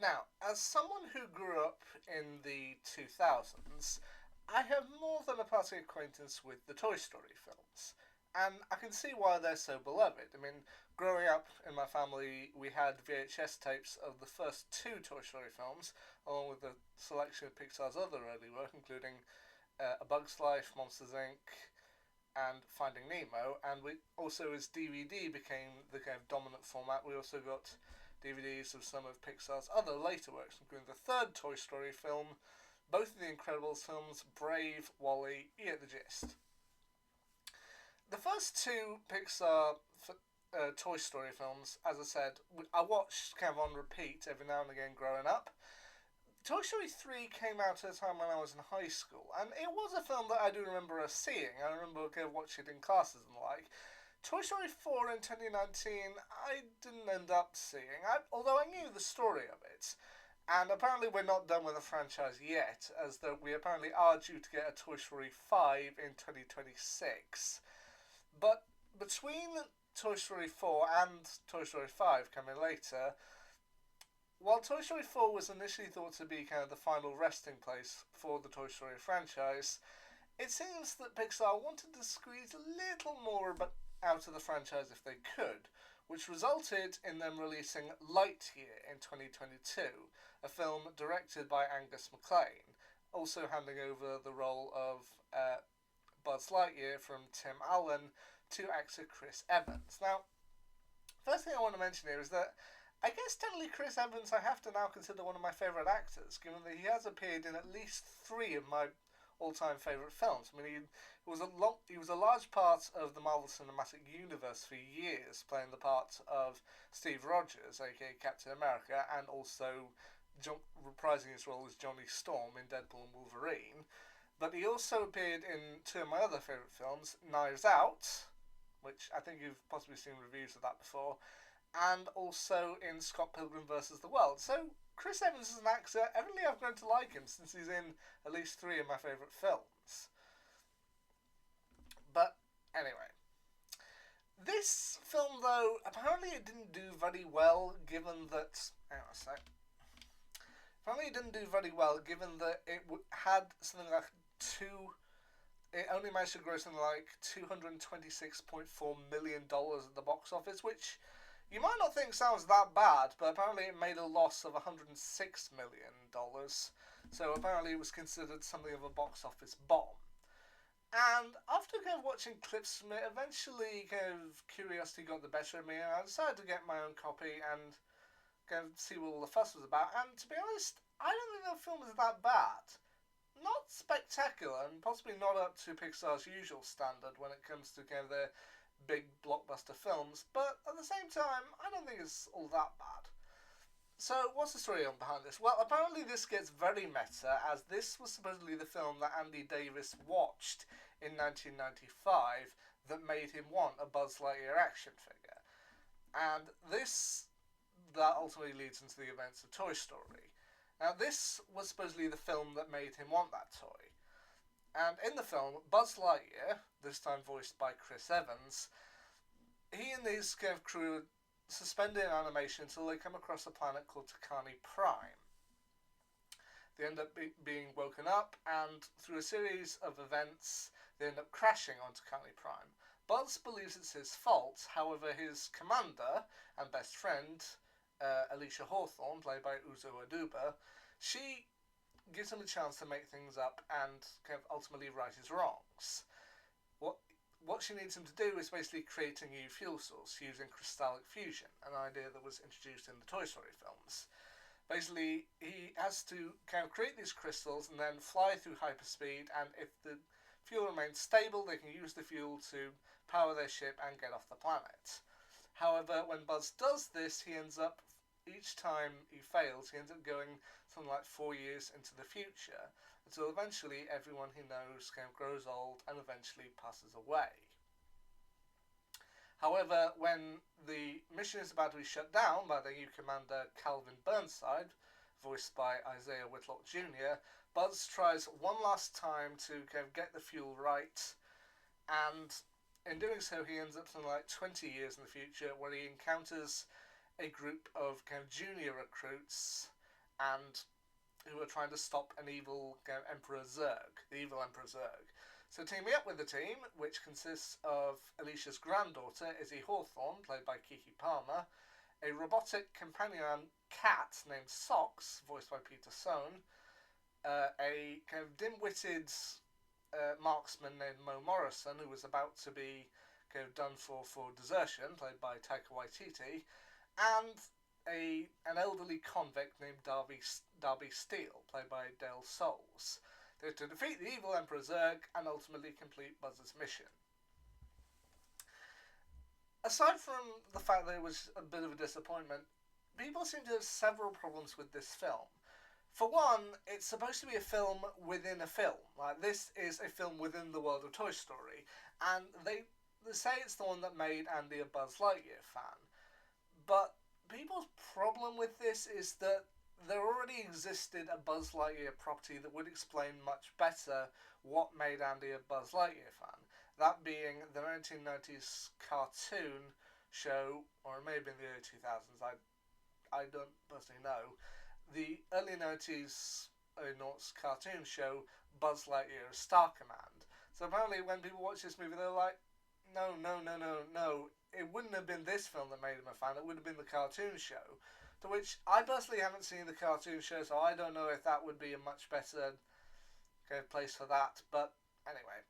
Now, as someone who grew up in the 2000s, I have more than a passing acquaintance with the Toy Story films. And I can see why they're so beloved. I mean, growing up in my family, we had VHS tapes of the first two Toy Story films, along with a selection of Pixar's other early work, including A Bug's Life, Monsters Inc., and Finding Nemo. And we also, as DVD became the kind of dominant format, we also got DVDs of some of Pixar's other later works, including the third Toy Story film, both of the Incredibles films, Brave, Wall-E, you get the gist. The first two Pixar Toy Story films, as I said, I watched kind of on repeat every now and again growing up. Toy Story 3 came out at a time when I was in high school, and it was a film that I do remember us seeing. I remember kind of watching it in classes and the like. Toy Story 4 in 2019, I didn't end up seeing, although I knew the story of it. And apparently we're not done with the franchise yet, as though we apparently are due to get a Toy Story 5 in 2026. But between Toy Story 4 and Toy Story 5 coming later, while Toy Story 4 was initially thought to be kind of the final resting place for the Toy Story franchise, it seems that Pixar wanted to squeeze a little more out of the franchise if they could, which resulted in them releasing Lightyear in 2022, a film directed by Angus MacLane, also handing over the role of Buzz Lightyear from Tim Allen to actor Chris Evans. Now, first thing I want to mention here is that I guess technically Chris Evans I have to now consider one of my favourite actors, given that he has appeared in at least three of my all-time favourite films. I mean, he was a large part of the Marvel Cinematic Universe for years, playing the part of Steve Rogers, aka Captain America, and also reprising his role as Johnny Storm in Deadpool and Wolverine. But he also appeared in two of my other favourite films, Knives Out, which I think you've possibly seen reviews of that before, and also in Scott Pilgrim vs. the World. So Chris Evans is an actor. Evidently, I've grown to like him since he's in at least three of my favourite films. But anyway, this film, though, apparently it didn't do very well, given that. Hang on a sec. Apparently, it didn't do very well, given that it had something like It only managed to gross something like $226.4 million at the box office, which you might not think sounds that bad, but apparently it made a loss of $106 million. So apparently it was considered something of a box office bomb. And after kind of watching clips from it, eventually kind of curiosity got the better of me, and I decided to get my own copy and kind of see what all the fuss was about. And to be honest, I don't think that film is that bad. Not spectacular, and possibly not up to Pixar's usual standard when it comes to kind of their big blockbuster films, but at the same time, I don't think it's all that bad. So, what's the story on behind this? Well, apparently this gets very meta, as this was supposedly the film that Andy Davis watched in 1995 that made him want a Buzz Lightyear action figure. And that ultimately leads into the events of Toy Story. Now, this was supposedly the film that made him want that toy. And in the film, Buzz Lightyear, this time voiced by Chris Evans, he and his kind of crew are suspended in animation until they come across a planet called Takani Prime. They end up being woken up, and through a series of events, they end up crashing on Takani Prime. Buzz believes it's his fault, however, his commander and best friend, Alicia Hawthorne, played by Uzo Aduba, she gives him a chance to make things up and kind of ultimately right his wrongs. What she needs him to do is basically create a new fuel source using crystallic fusion, an idea that was introduced in the Toy Story films. Basically, he has to kind of create these crystals and then fly through hyperspeed, and if the fuel remains stable, they can use the fuel to power their ship and get off the planet. However, when Buzz does this, each time he fails, he ends up going something like 4 years into the future, until eventually everyone he knows kind of grows old and eventually passes away. However, when the mission is about to be shut down by the new commander Calvin Burnside, voiced by Isaiah Whitlock Jr., Buzz tries one last time to kind of get the fuel right, and in doing so he ends up something like 20 years in the future, where he encounters a group of kind of junior recruits and who are trying to stop an evil Emperor Zurg, the evil Emperor Zurg. So teaming up with the team, which consists of Alicia's granddaughter, Izzy Hawthorne, played by Keke Palmer, a robotic companion cat named Socks, voiced by Peter Sohn, a kind of dim-witted marksman named Mo Morrison, who was about to be kind of done for desertion, played by Taika Waititi, and an elderly convict named Darby Steele, played by Dale Soules. They're to defeat the evil Emperor Zurg and ultimately complete Buzz's mission. Aside from the fact that it was a bit of a disappointment, people seem to have several problems with this film. For one, it's supposed to be a film within a film. Like, this is a film within the world of Toy Story, and they say it's the one that made Andy a Buzz Lightyear fan. But people's problem with this is that there already existed a Buzz Lightyear property that would explain much better what made Andy a Buzz Lightyear fan. That being the 1990s cartoon show, or it may have been the early 2000s, I don't personally know, the early 90s noughts cartoon show, Buzz Lightyear Star Command. So apparently when people watch this movie, they're like, no, it wouldn't have been this film that made him a fan, it would have been the cartoon show. To which I personally haven't seen the cartoon show, so I don't know if that would be a much better kind of place for that. But anyway.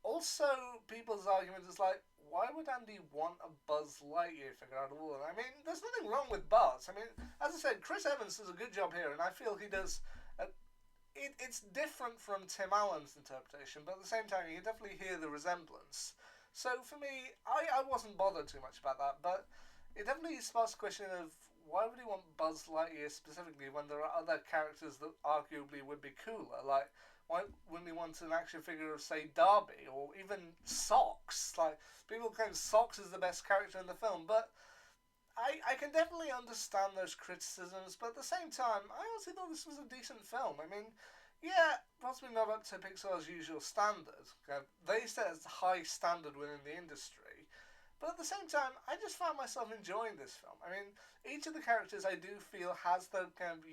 Also, people's argument is like, why would Andy want a Buzz Lightyear figure out of all of them? I mean, there's nothing wrong with Buzz. I mean, as I said, Chris Evans does a good job here, and I feel he does. It's different from Tim Allen's interpretation, but at the same time, you can definitely hear the resemblance. So for me, I wasn't bothered too much about that, but it definitely sparks the question of why would he want Buzz Lightyear specifically when there are other characters that arguably would be cooler? Like, why wouldn't he want an action figure of, say, Darby, or even Socks? Like, people claim Socks is the best character in the film, but I can definitely understand those criticisms, but at the same time, I honestly thought this was a decent film. I mean, yeah, possibly not up to Pixar's usual standard. They set a high standard within the industry, but at the same time, I just found myself enjoying this film. I mean, each of the characters I do feel has the kind of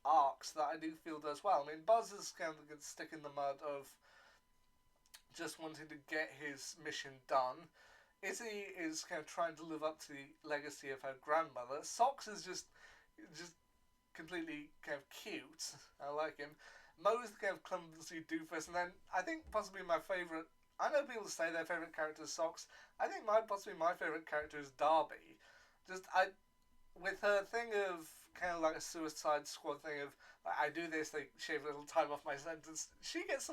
arcs that I do feel does well. I mean, Buzz is kind of a stick in the mud of just wanting to get his mission done. Izzy is kind of trying to live up to the legacy of her grandmother. Socks is just completely kind of cute. I like him. Mo's the kind of clumsy doofus, and then I think possibly my favourite. I know people say their favourite character is Socks. I think possibly my favourite character is Darby. With her thing of kind of like a Suicide Squad thing of like, I do this, they shave a little time off my sentence. She gets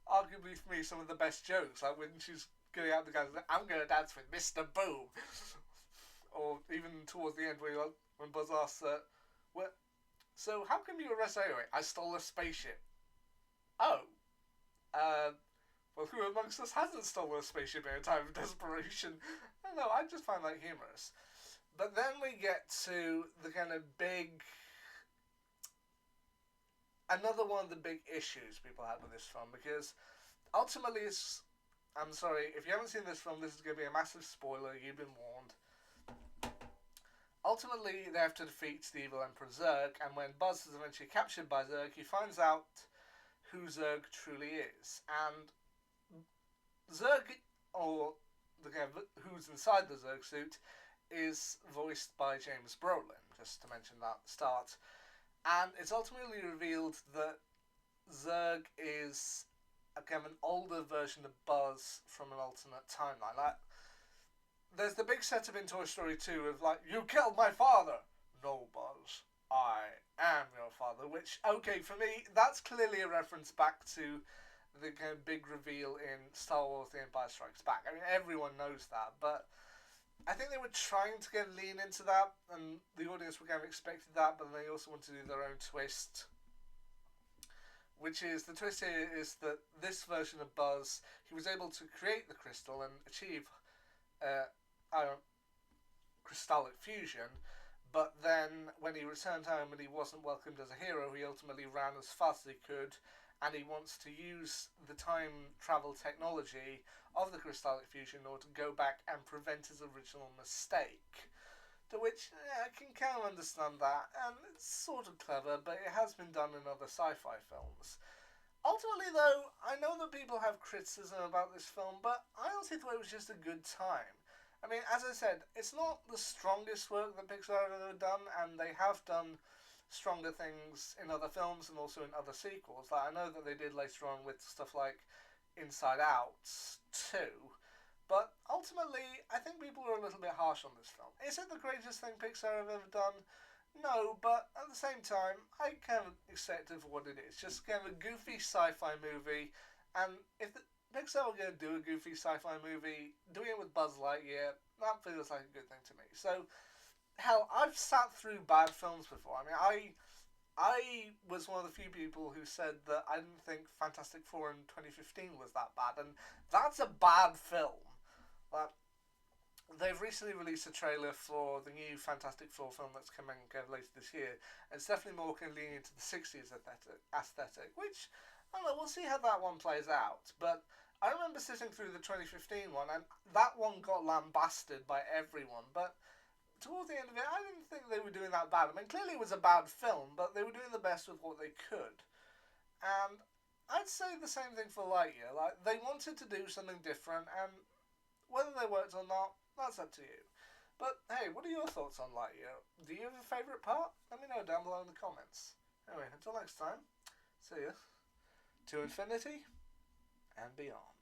arguably for me, some of the best jokes. Like when she's going out the guys, like, I'm going to dance with Mr. Boom. Or even towards the end when Buzz asks her, so how come you arrested anyway? I stole a spaceship. Oh. Well, who amongst us hasn't stolen a spaceship in a time of desperation? I don't know, I just find that humorous. But then we get to the kind of another one of the big issues people had with this film, because ultimately I'm sorry, if you haven't seen this film, this is going to be a massive spoiler, you've been warned. Ultimately, they have to defeat the evil Emperor Zurg, and when Buzz is eventually captured by Zurg, he finds out who Zurg truly is. And Zurg, or the guy who's inside the Zurg suit, is voiced by James Brolin, just to mention that at the start. And it's ultimately revealed that Zurg is a kind of an older version of Buzz from an alternate timeline. Like, there's the big setup in Toy Story 2 of like, you killed my father! No, Buzz, I am your father. Which, okay, for me, that's clearly a reference back to the kind of big reveal in Star Wars The Empire Strikes Back. I mean, everyone knows that, but I think they were trying to kind of lean into that, and the audience were kind of expected that, but they also wanted to do their own twist. Which is, the twist here is that this version of Buzz, he was able to create the crystal and achieve crystallic fusion, but then when he returned home and he wasn't welcomed as a hero, he ultimately ran as fast as he could, and he wants to use the time travel technology of the crystallic fusion in order to go back and prevent his original mistake. To which, I can kind of understand that, and it's sort of clever, but it has been done in other sci-fi films. Ultimately, though, I know that people have criticism about this film, but I honestly thought it was just a good time. I mean, as I said, it's not the strongest work that Pixar have ever done, and they have done stronger things in other films and also in other sequels. Like I know that they did later on with stuff like Inside Out 2. But ultimately, I think people are a little bit harsh on this film. Is it the greatest thing Pixar have ever done? No, but at the same time, I kind of accept it for what it is. Just kind of a goofy sci-fi movie, and if Pixar were going to do a goofy sci-fi movie, doing it with Buzz Lightyear, that feels like a good thing to me. So, hell, I've sat through bad films before. I mean, I was one of the few people who said that I didn't think Fantastic Four in 2015 was that bad, and that's a bad film. Like, they've recently released a trailer for the new Fantastic Four film that's coming later this year. And it's definitely more leaning into the 60s aesthetic, which, I don't know, we'll see how that one plays out. But I remember sitting through the 2015 one, and that one got lambasted by everyone. But towards the end of it, I didn't think they were doing that bad. I mean, clearly it was a bad film, but they were doing the best with what they could. And I'd say the same thing for Lightyear. Like, they wanted to do something different, and whether they worked or not, that's up to you. But hey, what are your thoughts on Lightyear? Do you have a favourite part? Let me know down below in the comments. Anyway, until next time, see ya. To infinity and beyond.